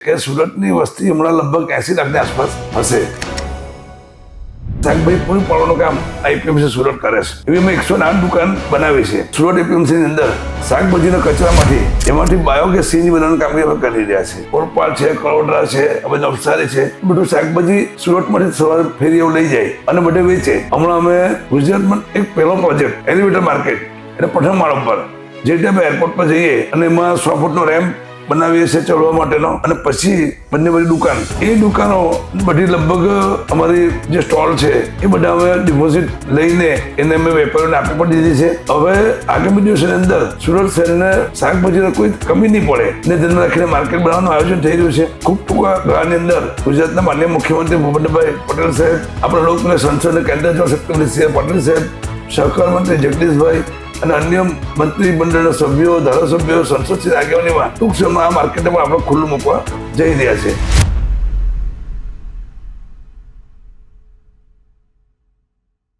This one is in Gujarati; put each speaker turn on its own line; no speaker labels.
કે સુરતની વસ્તી હમણાં લગભગ 80 લાખની આસપાસ હશે. શાકભાજી પૂરું પાડવાનું કામ એપીએમસી સુરત કરે છે. એવી અમે 108 દુકાન બનાવી છે. સુરત એપીએમસીની અંદર શાકભાજીના કચરામાંથી એમાંથી બાયોગેસ સીએનજી બનાવવાનું કામ અમે કરી રહ્યા છે. કોરપાલ છે, કરોડરા છે, હવે નવસારી છે, બધું શાકભાજી સુરતમાંથી સવારે ફેરીઓ લઈ જાય અને બધે વેચે. હમણાં અમે ગુજરાતમાં એક પહેલો પ્રોજેક્ટ એલિવેટર માર્કેટ એટલે પ્રથમ માળ ઉપર જે રીતે અમે એરપોર્ટ પર જઈએ અને એમાં 100 ફૂટનો રેમ્પ બનાવીએ છીએ ચડવા માટેનો, અને પછી બંને બધી દુકાન, એ દુકાનો બધી લગભગ અમારી જે સ્ટોલ છે એ બધા અમે ડિપોઝિટ લઈને એને અમે વેપારીઓને આપી પણ દીધી છે. હવે આગામી દિવસોની અંદર સુરત શહેરને શાકભાજીની કોઈ કમી નહીં પડે ને ધ્યાન રાખીને માર્કેટ બનાવવાનું આયોજન થઈ રહ્યું છે. ખૂબ ટૂંકા ગાળાની અંદર ગુજરાતના માનનીય મુખ્યમંત્રી ભૂપેન્દ્રભાઈ પટેલ સાહેબ, આપણા લોકપ્રિય સંસદ અને કેન્દ્રીય જળ શક્તિ મંત્રી પટેલ સાહેબ, સહકાર મંત્રી જગદીશભાઈ અને અન્ય મંત્રી મંડળના સભ્યો, ધારાસભ્યો, સંસદ આગેવાનીમાં ટૂંક સમયમાં આ માર્કેટમાં આપણે ખુલ્લું મૂકવા જઈ રહ્યા છે.